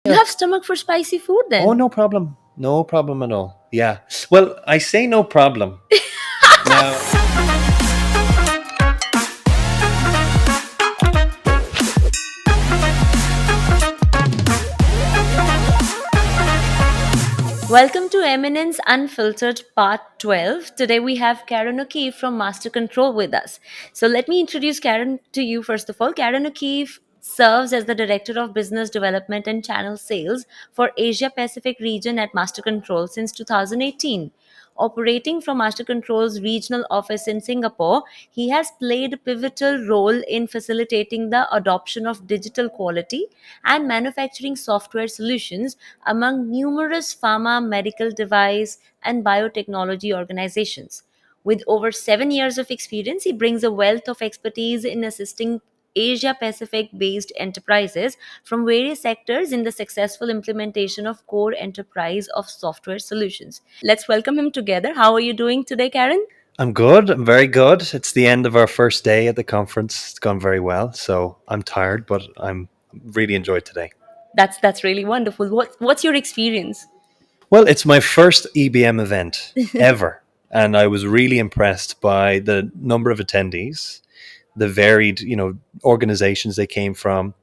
You have stomach for spicy food Oh, then? no problem. No problem at all. Yeah. Well, I say no problem. Now, Welcome to Eminence Unfiltered Part 12. Today we have Ciaran O'Keeffe from Master Control with us. So let me introduce Ciaran to you first of all. Ciaran O'Keeffe serves as the Director of Business Development and Channel Sales for Asia Pacific region at Master Control since 2018. Operating from Master Control's regional office in Singapore, he has played a pivotal role in facilitating the adoption of digital quality and manufacturing software solutions among numerous pharma, medical device, and biotechnology organizations. With over 7 years of experience, he brings a wealth of expertise in assisting Asia Pacific based enterprises from various sectors in the successful implementation of core enterprise of software solutions. Let's welcome him together. How are you doing today, Karen? I'm good. I'm very good. It's the end of our first day at the conference. It's gone very well. So I'm tired, but I'm really enjoyed today. That's really wonderful. What's your experience? Well, it's my first EBM event ever. And I was really impressed by the number of attendees, the varied, organizations they came from,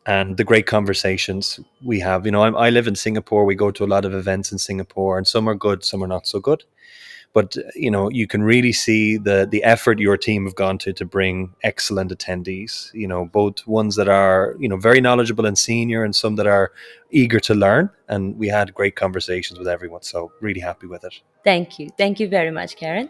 and the great conversations we have. I live in Singapore. We go to a lot of events in Singapore, and some are good, some are not so good. But you can really see the effort your team have gone to bring excellent attendees. Both ones that are very knowledgeable and senior, and some that are eager to learn. And we had great conversations with everyone. So really happy with it. Thank you. Thank you very much, Karen.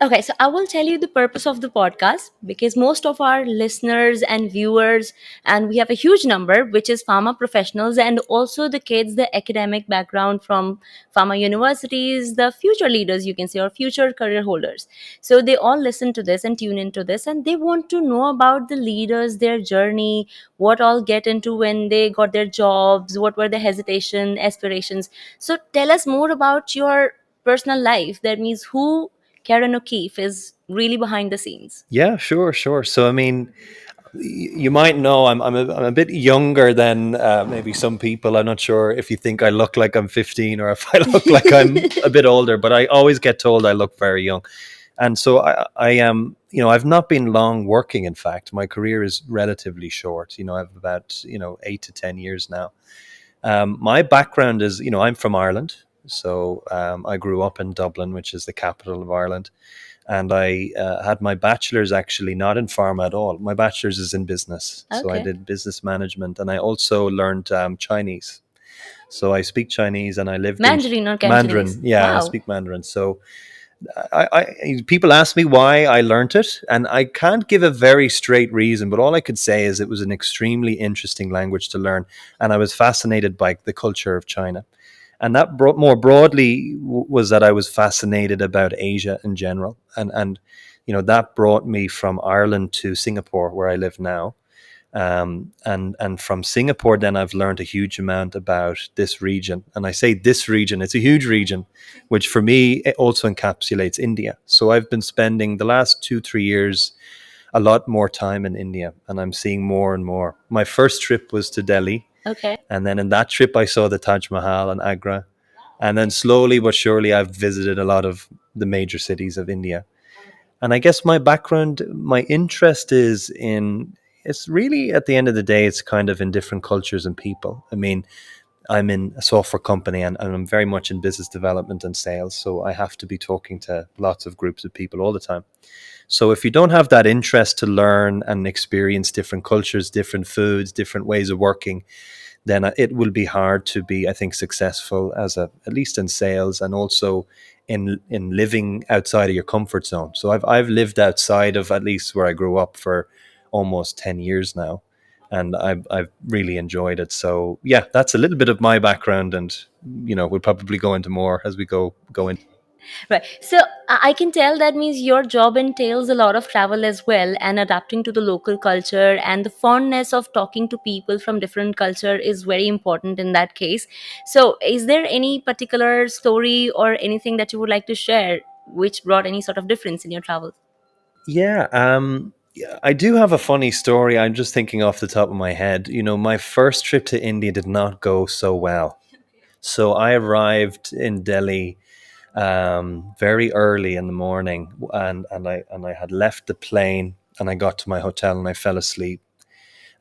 Okay, so I will tell you the purpose of the podcast because most of our listeners and viewers, and we have a huge number, which is pharma professionals and also the kids, the academic background from pharma universities, the future leaders, you can say, or future career holders. So they all listen to this and tune into this, and they want to know about the leaders, their journey, what all get into when they got their jobs, what were the hesitation, aspirations. So tell us more about your personal life. That means who Ciaran O'Keeffe is really behind the scenes. Yeah, sure, sure. So I mean, you might know I'm a bit younger than maybe some people. I'm not sure if you think I look like I'm 15 or if I look like I'm a bit older, but I always get told I look very young. And so I am, I've not been long working. In fact, my career is relatively short. I've about 8 to 10 years now. My background is, I'm from Ireland. So I grew up in Dublin, which is the capital of Ireland, and I had my bachelor's actually not in pharma at all. My bachelor's is in business, so I Okay. did business management, and I also learned Chinese. So I speak Chinese, and I lived in Mandarin or Mandarin. Cantonese? Yeah, I Wow. speak Mandarin. So people ask me why I learned it, and I can't give a very straight reason. But all I could say is it was an extremely interesting language to learn, and I was fascinated by the culture of China. And that more broadly was that I was fascinated about Asia in general, and that brought me from Ireland to Singapore, where I live now. And from Singapore, then I've learned a huge amount about this region. And I say this region; it's a huge region, which for me it also encapsulates India. So I've been spending the last 2 3 years a lot more time in India, and I'm seeing more and more. My first trip was to Delhi, Okay. and then in that trip, I saw the Taj Mahal and Agra. And then slowly but surely, I've visited a lot of the major cities of India. And I guess my background, my interest is in, it's really at the end of the day, it's kind of in different cultures and people. I mean, I'm in a software company, and I'm very much in business development and sales. So I have to be talking to lots of groups of people all the time. So if you don't have that interest to learn and experience different cultures, different foods, different ways of working, then it will be hard to be, I think, successful as at least in sales, and also in living outside of your comfort zone. So I've lived outside of at least where I grew up for almost 10 years now, and I've really enjoyed it. So yeah, that's a little bit of my background, and we'll probably go into more as we go in. Right. So I can tell that means your job entails a lot of travel as well and adapting to the local culture, and the fondness of talking to people from different culture is very important in that case. So is there any particular story or anything that you would like to share which brought any sort of difference in your travels? Yeah. Yeah, I do have a funny story. I'm just thinking off the top of my head. My first trip to India did not go so well. So I arrived in Delhi very early in the morning, and I had left the plane, and I got to my hotel and I fell asleep.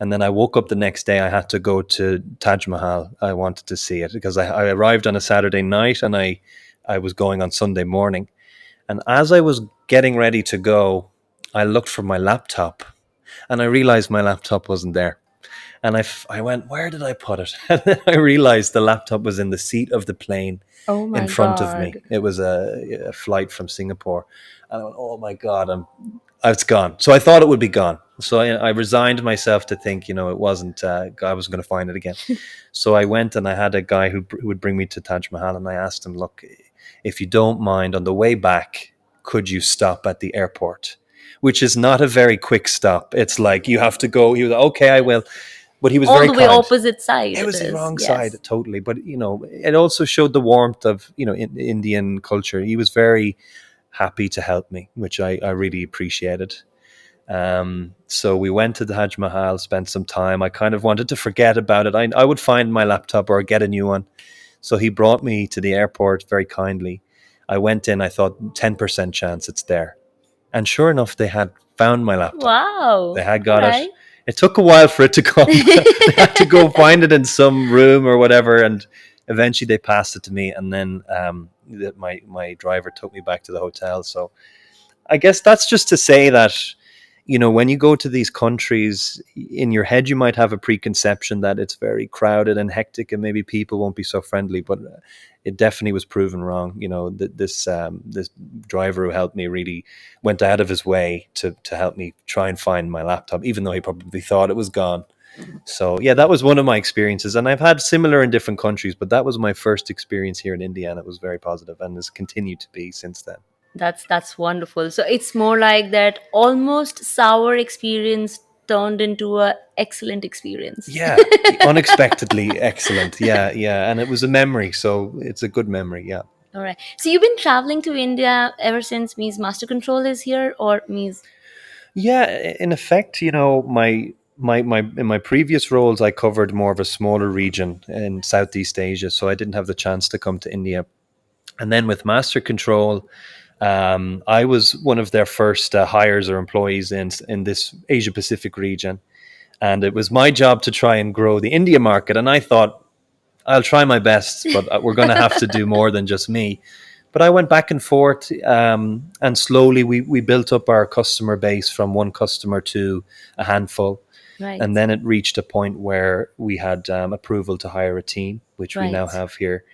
And then I woke up the next day. I had to go to Taj Mahal. I wanted to see it because I arrived on a Saturday night, and I was going on Sunday morning. And as I was getting ready to go, I looked for my laptop, and I realized my laptop wasn't there. And I went, where did I put it? And then I realized the laptop was in the seat of the plane Oh in my front of God. me. It was a flight from Singapore. And I went, oh my God, it's gone. So I thought it would be gone. So I resigned myself to think, it wasn't, I was going to find it again. So I went and I had a guy who would bring me to Taj Mahal, and I asked him, look, if you don't mind, on the way back, could you stop at the airport? Which is not a very quick stop. It's like you have to go. He was like, okay, I will. But he was All very the way kind. opposite side It it was the is. wrong side, Yes. totally. But it also showed the warmth of Indian culture. He was very happy to help me, which I really appreciated. So we went to the Taj Mahal, spent some time. I kind of wanted to forget about it. I would find my laptop or get a new one. So he brought me to the airport very kindly. I went in, I thought 10% chance it's there. And sure enough, they had found my laptop. Wow. They had All got it. right. It took a while for it to come. They had to go find it in some room or whatever, and eventually they passed it to me. And then my driver took me back to the hotel. So I guess that's just to say that when you go to these countries, in your head you might have a preconception that it's very crowded and hectic, and maybe people won't be so friendly. But it definitely was proven wrong. This driver who helped me really went out of his way to help me try and find my laptop, even though he probably thought it was gone. So yeah, that was one of my experiences, and I've had similar in different countries, but that was my first experience here in India, and it was very positive, and has continued to be since then. That's wonderful. So it's more like that almost sour experience turned into a excellent experience. Yeah, unexpectedly excellent. Yeah, yeah, and it was a memory, so it's a good memory. Yeah, All right. So you've been traveling to India ever since Me's Master Control is here, or Me's? yeah. In effect, my in my previous roles, I covered more of a smaller region in Southeast Asia, so I didn't have the chance to come to India. And then with Master Control, I was one of their first hires or employees in this Asia Pacific region, and it was my job to try and grow the India market. And I thought, I'll try my best, but we're going to have to do more than just me. But I went back and forth, and slowly we built up our customer base from one customer to a handful. And Right. then it reached a point where we had approval to hire a team, which we now Right. have here.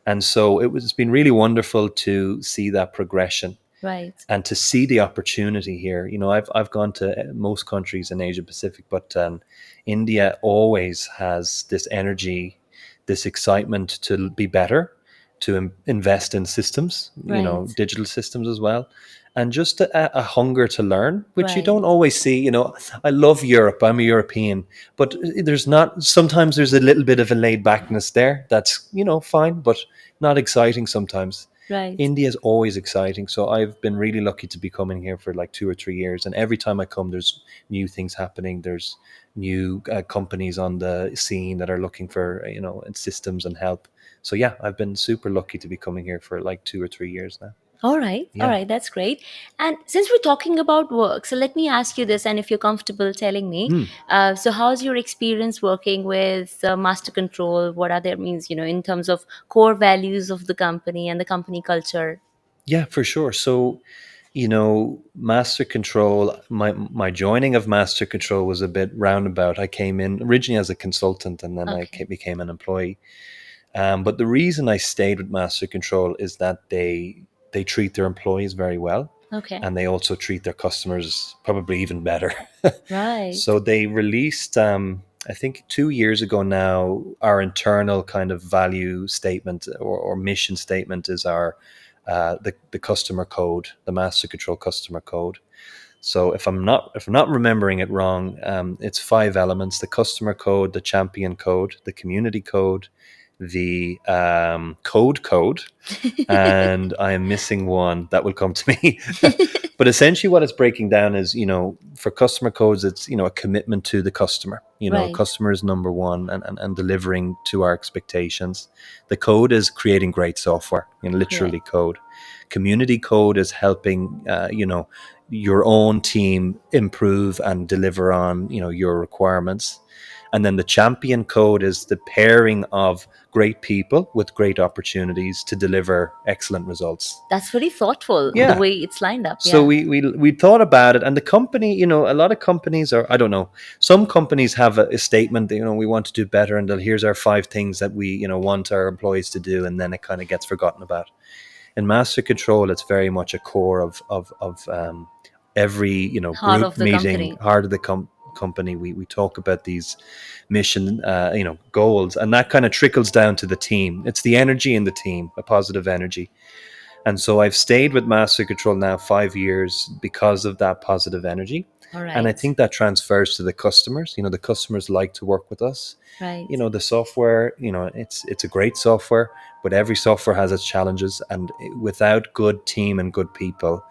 And so it's been really wonderful to see that progression Right. and to see the opportunity here. I've gone to most countries in Asia Pacific, but India always has this energy, this excitement to be better, to invest in systems, Right. digital systems as well, and just a hunger to learn, which you don't Right. always see. I love Europe. I'm a European, but there's not. Sometimes there's a little bit of a laid backness there. That's fine, but not exciting sometimes. Right. India is always exciting. So I've been really lucky to be coming here for like 2 or 3 years. And every time I come, there's new things happening. There's new companies on the scene that are looking for, systems and help. So yeah, I've been super lucky to be coming here for like 2 or 3 years now. All right. All Yeah. right. That's great. And since we're talking about work, so let me ask you this, and if you're comfortable telling me, Hmm. so how's your experience working with Master Control? What are their means, in terms of core values of the company and the company culture? Yeah, for sure. So, Master Control, my joining of Master Control was a bit roundabout. I came in originally as a consultant, and then Okay. became an employee. But the reason I stayed with Master Control is that they treat their employees very well, Okay. and they also treat their customers probably even better. Right. So they released, I think, 2 years ago now, our internal kind of value statement or mission statement is our the customer code, the Master Control customer code. So if I'm not remembering it wrong, it's 5 elements: the customer code, the champion code, the community code, the code, and I am missing one that will come to me. But essentially, what it's breaking down is, for customer codes, it's, a commitment to the customer. Right. Customer is number one, and delivering to our expectations. The code is creating great software, Correct. literally code. Community code is helping, your own team improve and deliver on, your requirements. And then the champion code is the pairing of great people with great opportunities to deliver excellent results. That's very thoughtful, the Yeah. way it's lined up. So Yeah. we thought about it, and the company, a lot of companies are, I don't know, some companies have a statement that, we want to do better, and here's our 5 things that we, want our employees to do, and then it kind of gets forgotten about. In Master Control, it's very much a core of every, Heart group of the meeting, company. heart of the company. We talk about these mission, goals, and that kind of trickles down to the team. It's the energy in the team, a positive energy. And so I've stayed with Master Control now 5 years because of that positive energy. All And I right. think that transfers to the customers. The customers like to work with us. Right. The software, it's a great software, but every software has its challenges. And without good team and good people,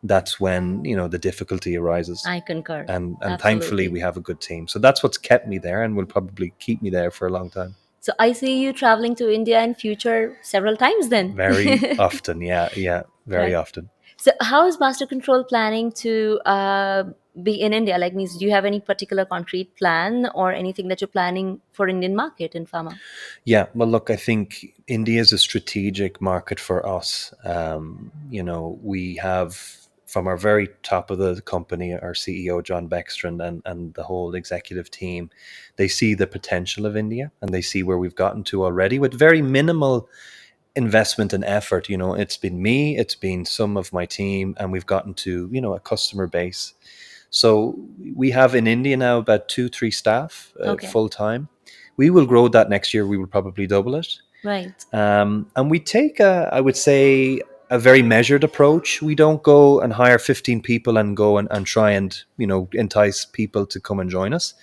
that's when, the difficulty arises. I concur. And thankfully Absolutely. we have a good team. So that's what's kept me there and will probably keep me there for a long time. So I see you traveling to India in future several times then. Very often. Yeah. Yeah. Very Right. often. So how is Master Control planning to be in India? Like, means do you have any particular concrete plan or anything that you're planning for Indian market in pharma? Yeah, well, look, I think India is a strategic market for us. We have, from our very top of the company, our CEO, John Beckstrand, and the whole executive team, they see the potential of India, and they see where we've gotten to already with very minimal investment and effort. It's been me, it's been some of my team, and we've gotten to, a customer base. So we have in India now about 2, 3 staff Okay. full time. We will grow that next year. We will probably double it. Right. And we take, I would say, a very measured approach. We don't go and hire 15 people and go and try and, entice people to come and join us.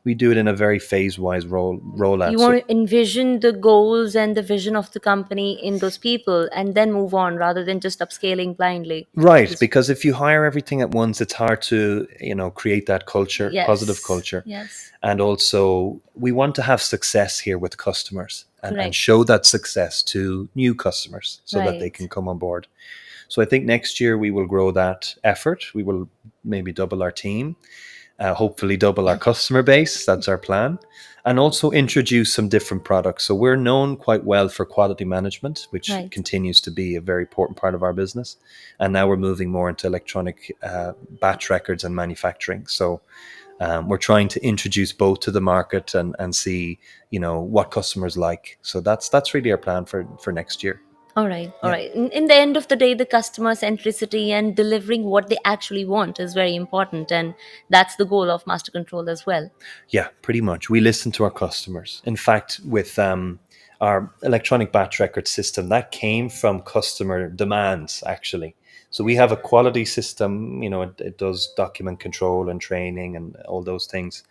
We do it in a very phase wise rollout. You So want to envision the goals and the vision of the company in those people and then move on rather than just upscaling blindly. right, Just because if you hire everything at once, it's hard to, create that culture, positive yes. culture. Yes. And also, we want to have success here with customers and Correct. show that success to new customers so that they can Right. come on board. So I think next year we will grow that effort. We will maybe double our team, hopefully double our customer base. That's our plan. And also introduce some different products. So we're known quite well for quality management, which Right. continues to be a very important part of our business. And now we're moving more into electronic batch records and manufacturing. So we're trying to introduce both to the market and see, what customers like. So that's really our plan for next year. All right, all Yeah. right. In the end of the day, the customer centricity and delivering what they actually want is very important, and that's the goal of Master Control as well. Yeah, pretty much. We listen to our customers. In fact, with our electronic batch record system, that came from customer demands, actually. So we have a quality system, it does document control and training and all those things.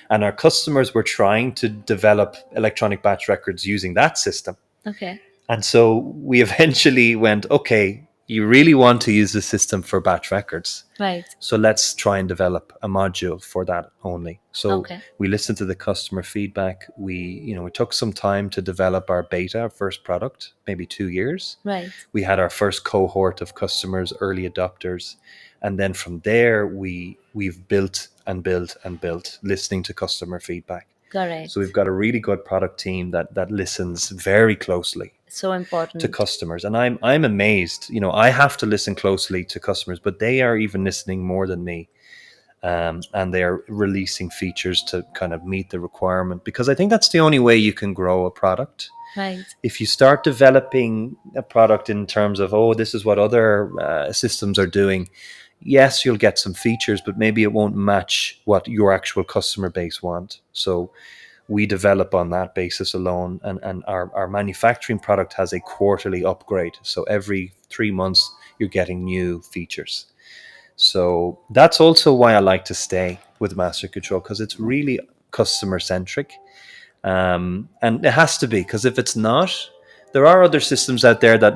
And our customers were trying to develop electronic batch records using that system. Okay, And so we eventually went, okay, you really want to use the system for batch records. right. So let's try and develop a module for that only. So Okay, we listened to the customer feedback. We took some time to develop our beta, our first product, maybe 2 years. right. We had our first cohort of customers, early adopters. And then from there, we've built and built and built, listening to customer feedback. So we've Correct. got a really good product team that listens very closely So to important. customers, and I'm amazed. I have to listen closely to customers, but they are even listening more than me, and they are releasing features to kind of meet the requirement, because I think that's the only way you can grow a product. Right. If you start developing a product in terms of, oh, this is what other systems are doing, yes, you'll get some features, but maybe it won't match what your actual customer base want. So we develop on that basis alone, and our manufacturing product has a quarterly upgrade. So every 3 months you're getting new features. So that's also why I like to stay with Master Control, because it's really customer centric. And it has to be, because if it's not, there are other systems out there that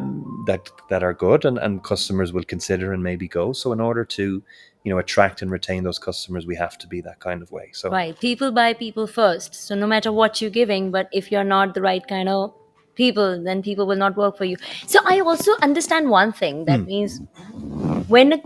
are good, and customers will consider and maybe go. So in order to attract and retain those customers, we have to be that kind of way. So Right. People buy people first. So no matter what you're giving, but if you're not the right kind of people, then people will not work for you. So I also understand one thing. That means when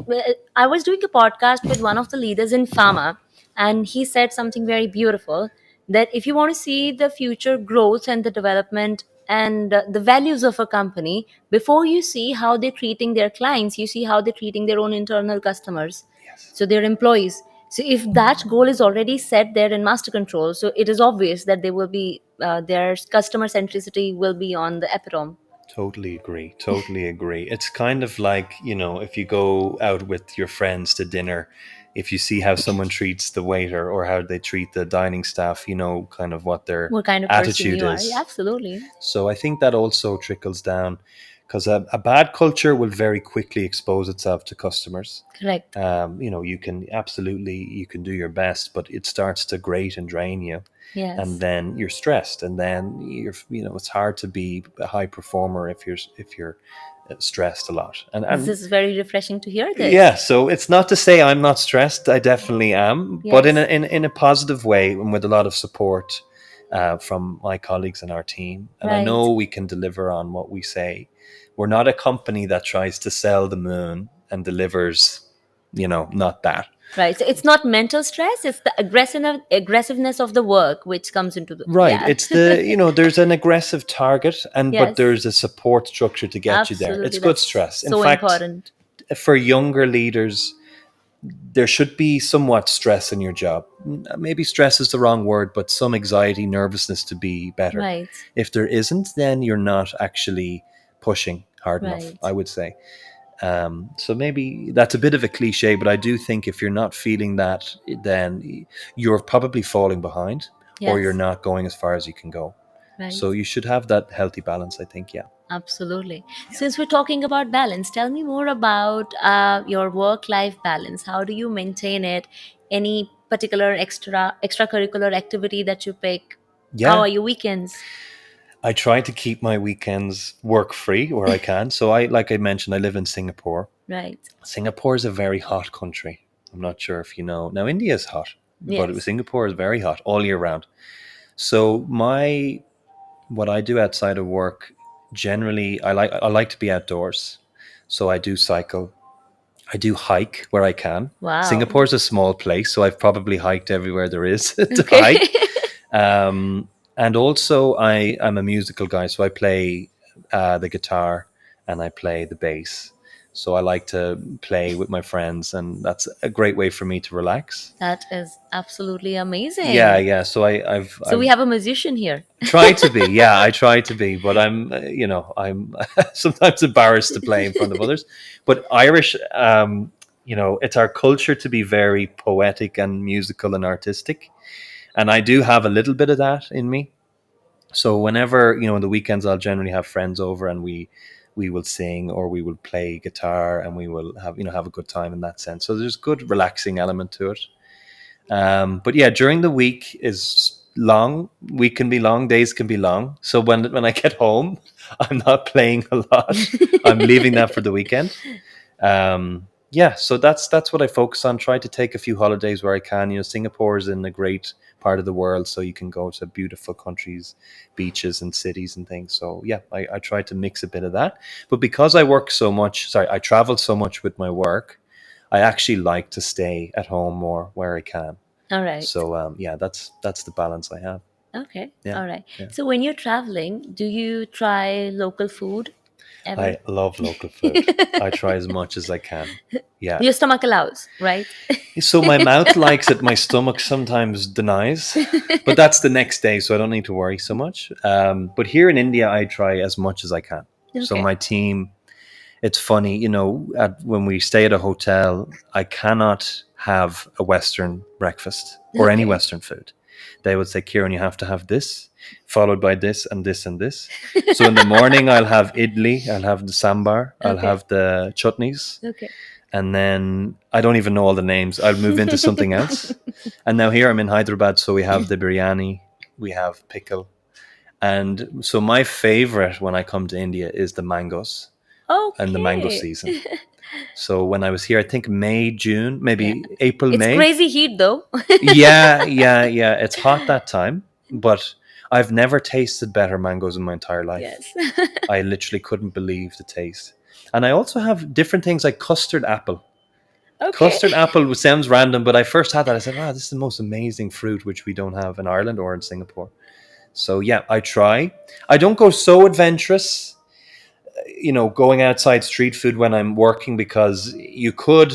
I was doing a podcast with one of the leaders in Pharma, and he said something very beautiful, that if you want to see the future growth and the development and the values of a company, before you see how they're treating their clients, you see how they're treating their own internal customers, yes, so their employees. So if that goal is already set there in master control, so it is obvious that they will be their customer centricity will be on the epitome. totally agree. Totally agree. It's kind of like, if you go out with your friends to dinner, if you see how someone treats the waiter or how they treat the dining staff, you know kind of what their What kind of person attitude you are? Yeah, is. absolutely. So I think that also trickles down, because a bad culture will very quickly expose itself to customers. Correct. You can do your best, but it starts to grate and drain you, and Yes. then you're stressed, and then it's hard to be a high performer if you're stressed a lot. and This and is very refreshing to hear yeah, this. so it's not to say I'm not stressed. I definitely am, but in a, Yes. in, in a positive way, and with a lot of support from my colleagues and our team. And I Right. know we can deliver on what we say. We're not a company that tries to sell the moon and delivers, not that. Right. So it's not mental stress, it's the aggressiveness of the work which comes into the Right. yeah. It's there's an aggressive target, but Yes. there's a support structure to get you there. It's Absolutely. good That's stress. In so fact, important. for younger leaders, there should be somewhat stress in your job. Maybe stress is the wrong word, but some anxiety, nervousness to be better. Right. If there isn't, then you're not actually pushing hard enough, Right. I would say. So maybe that's a bit of a cliche, but I do think if you're not feeling that, then you're probably falling behind, or you're Yes. not going as far as you can go. Right. So you should have that healthy balance, I think. Yeah. Absolutely. Since we're talking about balance, tell me more about your work-life balance. How do you maintain it? Any particular extracurricular activity that you pick? How Yeah. are your weekends? I try to keep my weekends work free where I can. So like I mentioned, I live in Singapore. Right. Singapore is a very hot country. I'm not sure if you know. Now, India is hot, but Yes. Singapore is very hot all year round. So what I do outside of work, generally, I like to be outdoors. So I do cycle. I do hike where I can. Wow. Singapore is a small place, so I've probably hiked everywhere there is to Okay. hike. Um, and also, I'm a musical guy, so I play the guitar and I play the bass. So I like to play with my friends, and that's a great way for me to relax. That is absolutely Yeah, amazing. yeah. So I've So we I've have a musician here. tried to be. Yeah, I try to be, but I'm sometimes embarrassed to play in front of others. But Irish, it's our culture to be very poetic and musical and artistic, and I do have a little bit of that in me. So whenever on the weekends, I'll generally have friends over, and we will sing, or we will play guitar, and we will have a good time in that sense. So there's good relaxing element to it. But yeah, during the week is long. Week can be long. Days can be long. So when I get home, I'm not playing a lot. I'm leaving that for the weekend. Yeah, so that's what I focus on. Try to take a few holidays where I can. Singapore is in a great part of the world, so you can go to beautiful countries, beaches and cities and things. So yeah, I try to mix a bit of that. But because I travel so much with my work, I actually like to stay at home more where I can. All right. So yeah, that's the balance I have. Okay. Yeah, All right. yeah. So when you're traveling, do you try local food ever? I love local food. I try as much as I can. Yeah. Your stomach allows, right? So my mouth likes it. My stomach sometimes denies, but that's the next day, so I don't need to worry so much. But here in India, I try as much as I can. So Okay. my team, it's funny, when we stay at a hotel, I cannot have a Western breakfast or any Okay. Western food. They would say, Kieran, you have to have this, followed by this and this and this. So in the morning, I'll have idli, I'll have the sambar, I'll Okay. have the chutneys, Okay. and then I don't even know all the names. I'll move into something else. And now here I'm in Hyderabad, so we have the biryani. we have pickle. And so my favorite when I come to India is the mangoes and the mango Okay. season. So when I was here, I think May, June, Yeah. maybe April, It's May. crazy heat though. Yeah, yeah, yeah. It's hot that time, but I've never tasted better mangoes in my entire life. Yes. I literally couldn't believe the taste. And I also have different things like custard apple. Okay. Custard apple sounds random, but I first had that. I said, wow, this is the most amazing fruit, which we don't have in Ireland or in Singapore. So, yeah, I try. I don't go so adventurous, going outside street food when I'm working because you could,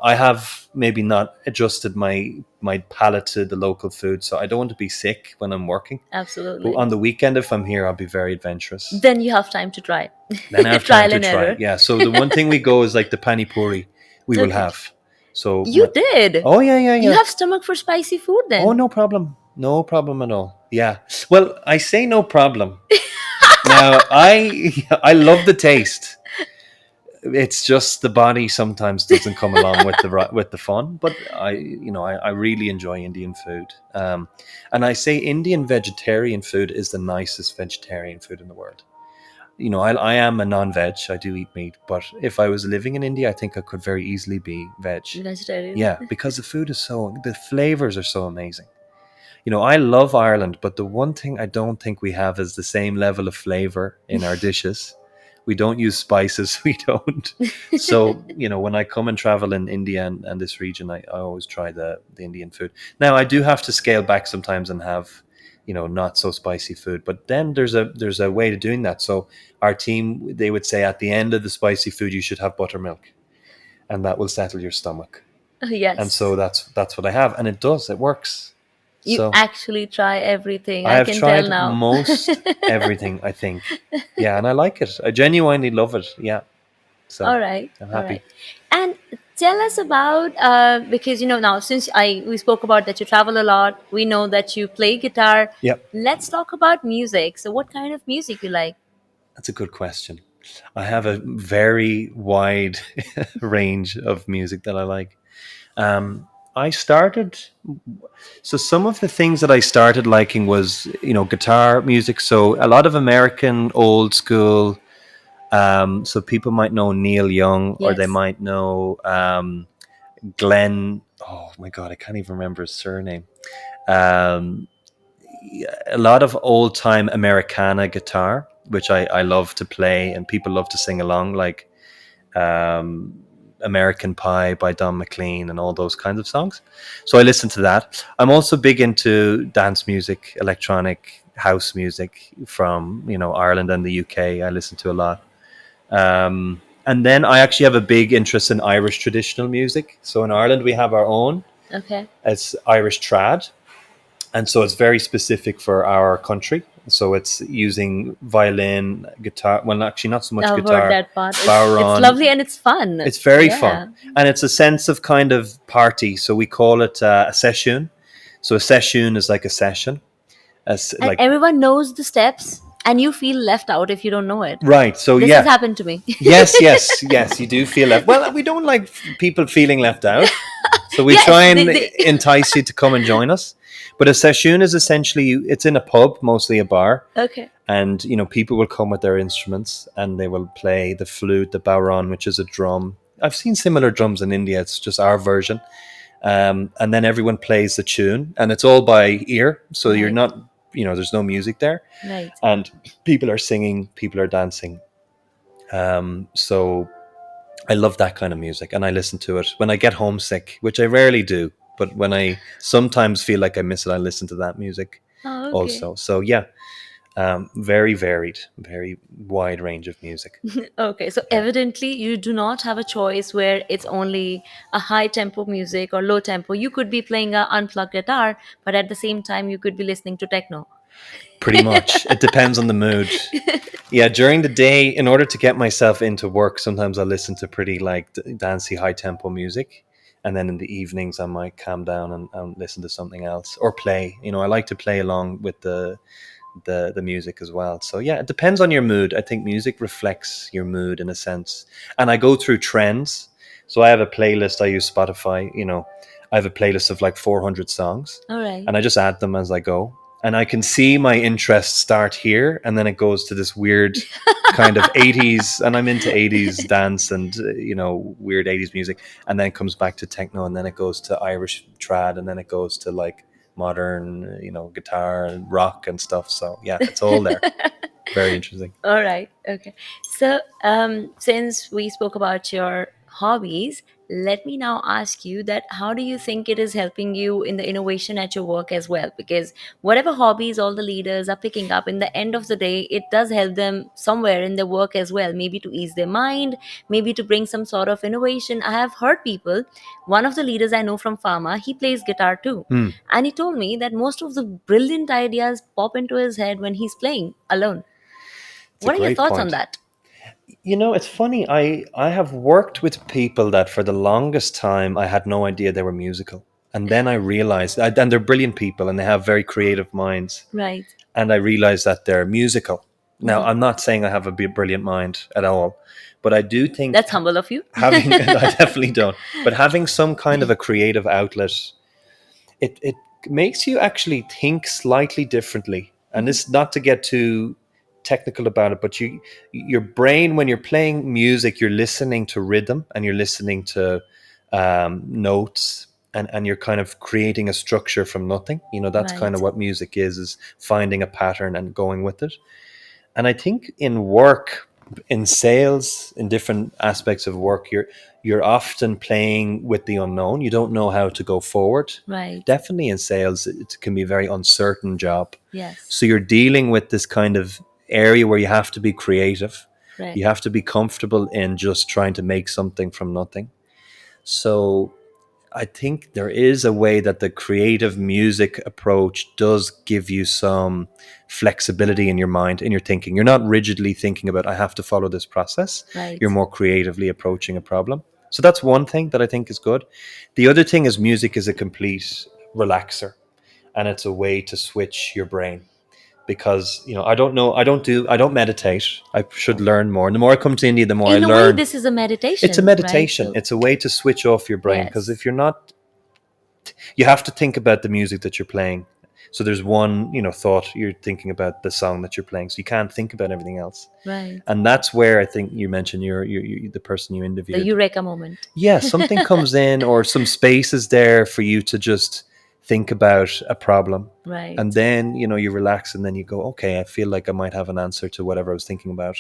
I have maybe not adjusted my palate to the local food. So I don't want to be sick when I'm working. But Absolutely. on the weekend, if I'm here, I'll be very adventurous. Then you have time to try. Then I have time Trial to and try. error. Yeah. So the one thing we go is like the pani puri we will Okay. have. So You did. oh yeah, yeah, You yeah. have stomach for spicy food Oh, then. no problem. No problem at all. Yeah. Well, I say no problem. Now I love the taste. It's just the body sometimes doesn't come along with the fun. But I really enjoy Indian food. And I say Indian vegetarian food is the nicest vegetarian food in the world. I am a non-veg. I do eat meat, but if I was living in India, I think I could very easily be veg. Vegetarian. Yeah, because the flavors are so amazing. I love Ireland, but the one thing I don't think we have is the same level of flavor in our dishes. We don't use spices. We don't. So, when I come and travel in India and this region, I always try the Indian food. Now, I do have to scale back sometimes and have, not so spicy food. But then there's a way to doing that. So our team, they would say at the end of the spicy food, you should have buttermilk, and that will settle your stomach. And Yes. so that's what I have, and it does. It works. You So actually try everything. I I have can tell tried now. most everything, I think. Yeah, and I like it. I genuinely love it. Yeah. So All right, I'm all happy. right. And tell us about because now since I we spoke about that you travel a lot, we know that you play guitar. Yep. Let's talk about music. So, what kind of music you like? That's a good question. I have a very wide range of music that I like. I started, so some of the things that I started liking was, guitar music. So a lot of American old school. So people might know Neil Young, or they Yes. might know Glenn. Oh my God, I can't even remember his surname. Um, a lot of old time Americana guitar, which I love to play, and people love to sing along, like um, American Pie by Don McLean and all those kinds of songs. So I listen to that. I'm also big into dance music, electronic house music from Ireland and the UK. I listen to a lot. And then I actually have a big interest in Irish traditional music. So in Ireland we have our own. Okay. It's Irish trad, and so it's very specific for our country. So it's using violin, guitar. Well, actually, not so much I've heard guitar, that part. It's lovely bodhrán. and it's fun. It's very fun, Yeah. and it's a sense of kind of party. So we call it a session. So a session is like a session, as And like everyone knows the steps, and you feel left out if you don't know it. right. So This has yeah, happened to me. yes, yes, yes. You do feel left. Well, we don't like people feeling left out, so we try Yes, and entice you to come and join us. But a session is essentially it's in a pub, mostly a bar, Okay. and people will come with their instruments and they will play the flute, the bodhrán, which is a drum. I've seen similar drums in India. It's just our version, and then everyone plays the tune, and it's all by ear. So you're Right. not, there's no music there, Right. and people are singing, people are dancing. So I love that kind of music, and I listen to it when I get homesick, which I rarely do. But when I sometimes feel like I miss it, I listen to that music Oh, okay. also. So yeah, very varied, very wide range of music. Okay, so Yeah, evidently you do not have a choice where it's only a high tempo music or low tempo. You could be playing a unplugged guitar, but at the same time you could be listening to techno. pretty much. It depends on the mood. Yeah, during the day, in order to get myself into work, sometimes I listen to pretty like dancey, high tempo music, and then in the evenings I might calm down and listen to something else or play. I like to play along with the music as well. So yeah, it depends on your mood. I think music reflects your mood in a sense. And I go through trends. So I have a playlist. I use Spotify. I have a playlist of like 400 songs, All right. and I just add them as I go. and I can see my interest start here, and then it goes to this weird kind of 80s, and I'm into 80s dance and weird 80s music, and then it comes back to techno, and then it goes to Irish trad, and then it goes to like modern guitar and rock and stuff. So yeah, it's all there. Very interesting. All right. Okay. So, since we spoke about your hobbies, let me now ask you that how do you think it is helping you in the innovation at your work as well? Because whatever hobbies all the leaders are picking up, in the end of the day, it does help them somewhere in their work as well. Maybe to ease their mind, maybe to bring some sort of innovation. I have heard people, one of the leaders I know from Pharma, he plays guitar too. Hmm. And he told me that most of the brilliant ideas pop into his head when he's playing alone. It's a What are your great thoughts on point. that? It's funny. I have worked with people that for the longest time I had no idea they were musical, and then I realized, and they're brilliant people, and they have very creative minds, Right. and I realized that they're musical. Now, Mhm. I'm not saying I have a brilliant mind at all, but I do think That's humble of you. having, I definitely don't, but having some kind of a creative outlet, it makes you actually think slightly differently. And Mhm. it's not to get too technical about it, but your brain, when you're playing music, you're listening to rhythm, and you're listening to notes, and you're kind of creating a structure from nothing. That's kind of Right. what music is finding a pattern and going with it. And I think in work, in sales, in different aspects of work, you're often playing with the unknown. You don't know how to go forward. Right. Definitely in sales, it can be a very uncertain job. Yes. So you're dealing with this kind of area where you have to be creative. Right. You have to be comfortable in just trying to make something from nothing. So I think there is a way that the creative music approach does give you some flexibility in your mind, in your thinking. You're not rigidly thinking about, I have to follow this process. You're Right. more creatively approaching a problem. So that's one thing that I think is good. The other thing is music is a complete relaxer, and it's a way to switch your brain. Because I don't know, I don't meditate. I should learn more. And the more I come to India, the more I In a way, learn. this is a It's a meditation, right? meditation. So, It's a way to switch off your brain, because yes. if you're not, you have to think about the music that you're playing. So there's one, thought, you're thinking about the song that you're playing. So you can't think about everything else. Right. And that's where I think you mentioned the person you The interviewed. eureka moment. Yeah, something comes in, or some space is there for you to just think about a problem. And Right. then, you relax, and then you go, okay, I feel like I might have an answer to whatever I was thinking about.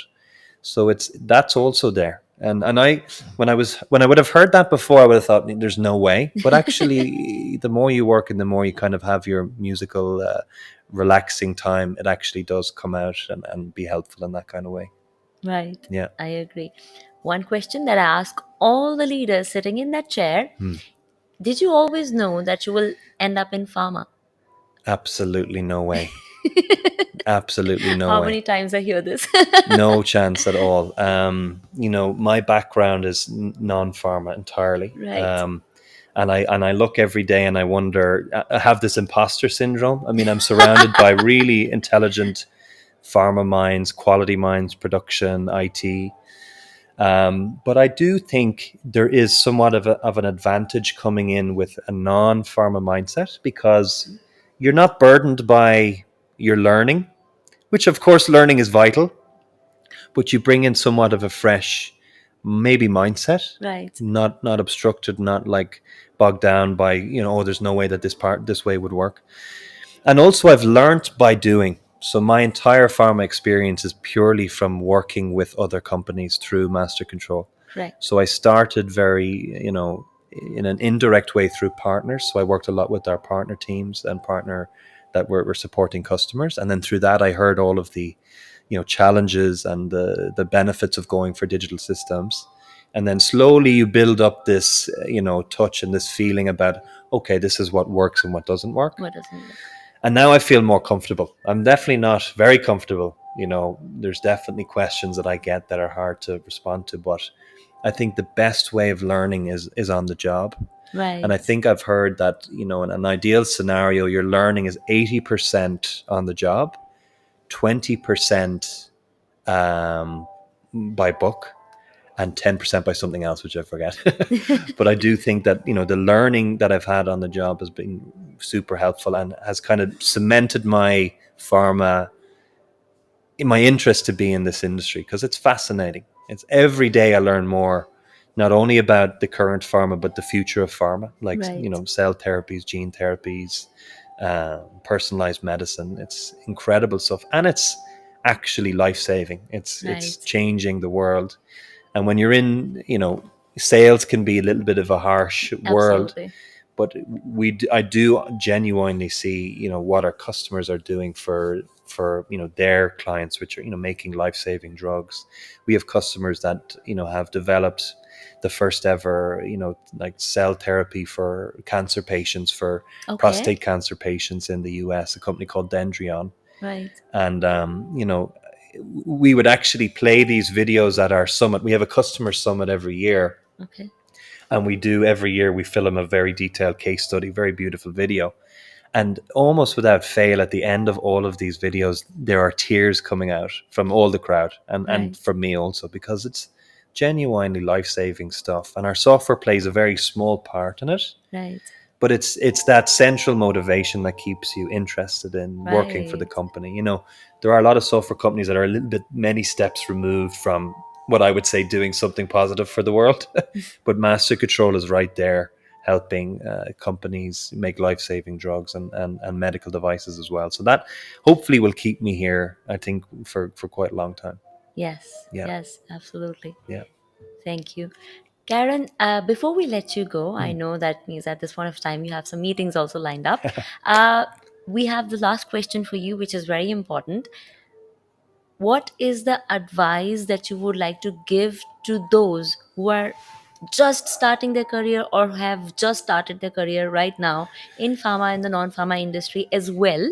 So that's also there. And I when I would have heard that before, I would have thought there's no way. But actually, the more you work and the more you kind of have your musical relaxing time, it actually does come out and be helpful in that kind of way. Right. Yeah. I agree. One question that I ask all the leaders sitting in that chair: Hmm. did you always know that you will end up in pharma? Absolutely no way. Absolutely no How way. many times I hear this? No chance at all. My background is non-pharma entirely. Right. And I look every day and I wonder, I have this imposter syndrome. I mean, I'm surrounded by really intelligent pharma minds, quality minds, production, IT. But I do think there is somewhat of an advantage coming in with a non-pharma mindset, because you're not burdened by your learning, which of course learning is vital, but you bring in somewhat of a fresh, maybe mindset, Right. not obstructed, not like bogged down by oh, there's no way that this way would work. And also, I've learned by doing. So my entire pharma experience is purely from working with other companies through Master Control. Correct. So I started very, in an indirect way through partners. So I worked a lot with our partner teams and partner that were supporting customers. And then through that, I heard all of the, challenges and the benefits of going for digital systems. And then slowly you build up this, touch and this feeling about, okay, this is what works and what doesn't work. What doesn't work? And now I feel more comfortable. I'm definitely not very comfortable. There's definitely questions that I get that are hard to respond to, but I think the best way of learning is on the job. And I Right. think I've heard that, in an ideal scenario, your learning is 80% on the job, 20% by book, and 10% by something else, which I forget. But I do think that, the learning that I've had on the job has been super helpful and has kind of cemented my pharma, in my interest to be in this industry, because it's fascinating. It's every day I learn more, not only about the current pharma, but the future of pharma, like, Right. cell therapies, gene therapies, personalized medicine. It's incredible stuff. And it's actually life saving. It's Right. changing the world. And when you're in, sales can be a little bit of a harsh world, Absolutely. but I do genuinely see, what our customers are doing for their clients, which are, making life-saving drugs. We have customers that, have developed the first ever, like cell therapy for cancer patients, for Okay. prostate cancer patients in the US, a company called Dendreon. Right. And we would actually play these videos at our summit. We have a customer summit every year, Okay. and we do every year we film a very detailed case study, very beautiful video. And almost without fail, at the end of all of these videos, there are tears coming out from all the crowd, and Right. from me also, because it's genuinely life-saving stuff. And our software plays a very small part in it, Right. but it's that central motivation that keeps you interested in working for the Right. company. There are a lot of software companies that are a little bit many steps removed from what I would say doing something positive for the world, but Master Control is right there helping companies make life-saving drugs and medical devices as well. So that hopefully will keep me here, I think, for quite a long time. Yes. Yeah, Yes. Absolutely. yeah. Thank you. Karen, before we let you go, I Hmm. know that means at this point of time you have some meetings also lined up. Uh, we have the last question for you, which is very important. What is the advice that you would like to give to those who are just starting their career or have just started their career right now in pharma and the non-pharma industry as well?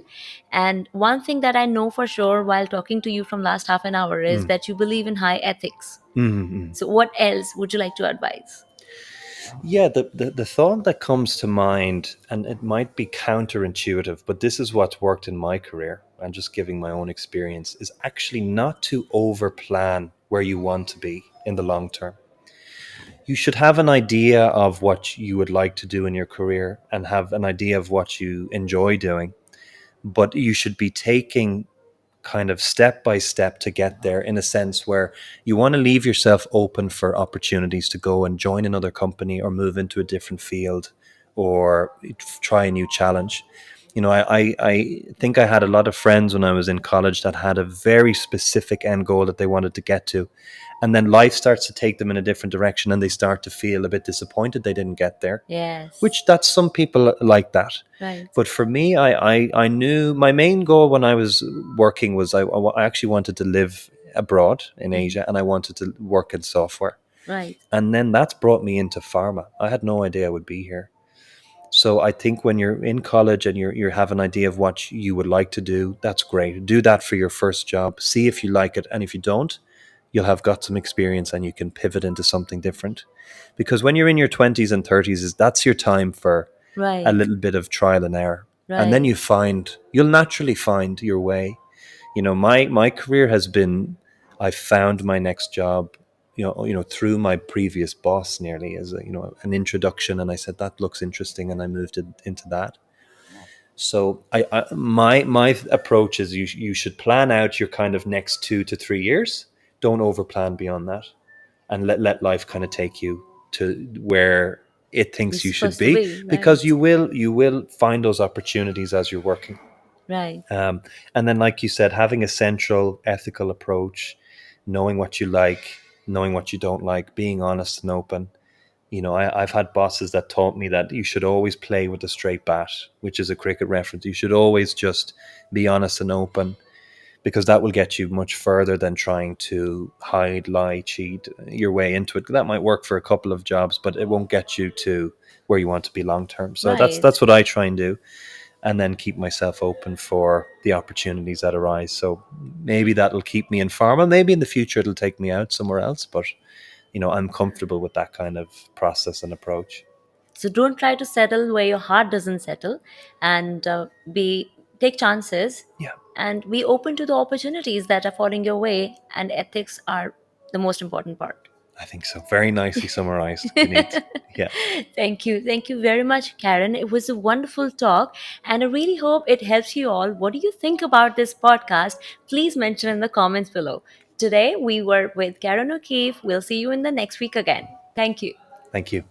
And one thing that I know for sure while talking to you from last half an hour is Mm. that you believe in high ethics. Mm-hmm. So what else would you like to advise? Yeah, the thought that comes to mind, and it might be counterintuitive, but this is what's worked in my career, and just giving my own experience, is actually not to over plan where you want to be in the long term. You should have an idea of what you would like to do in your career and have an idea of what you enjoy doing, but you should be taking kind of step by step to get there, in a sense where you want to leave yourself open for opportunities to go and join another company or move into a different field or try a new challenge. I think I had a lot of friends when I was in college that had a very specific end goal that they wanted to get to. And then life starts to take them in a different direction and they start to feel a bit disappointed they didn't get there, Yes. which that's some people like that. Right. But for me, I knew my main goal when I was working was I actually wanted to live abroad in Mhm. Asia, and I wanted to work in software. Right. And then that's brought me into pharma. I had no idea I would be here. So I think when you're in college and you have an idea of what you would like to do, that's great. Do that for your first job. See if you like it, and if you don't, you'll have got some experience and you can pivot into something different. Because when you're in your 20s and 30s, that's your time for a Right. little bit of trial and error. And then Right. you'll naturally find your way. My career has been, I found my next job, through my previous boss, nearly as an introduction, and I said that looks interesting, and I moved it into that. So my approach is you should plan out your kind of next 2 to 3 years. Don't over plan beyond that, and let life kind of take you to where it thinks It's you should supposed to be, be. because Right. you will find those opportunities as you're working. Right. And then, like you said, having a central ethical approach, knowing what you like, knowing what you don't like, being honest and open. I've had bosses that taught me that you should always play with a straight bat, which is a cricket reference. You should always just be honest and open, because that will get you much further than trying to hide, lie, cheat your way into it. That might work for a couple of jobs, but it won't get you to where you want to be long term. So that's Right. that's what I try and do, and then keep myself open for the opportunities that arise. So maybe that'll keep me in pharma. Maybe in the future it'll take me out somewhere else, but I'm comfortable with that kind of process and approach. So don't try to settle where your heart doesn't settle, and be take chances Yeah. and be open to the opportunities that are falling your way. And ethics are the most important part. I think so. Very nicely summarized, Puneet. Yeah. Thank you. Thank you very much, Karen. It was a wonderful talk, and I really hope it helps you all. What do you think about this podcast? Please mention in the comments below. Today, we were with Karen O'Keeffe. We'll see you in the next week again. Thank you. Thank you.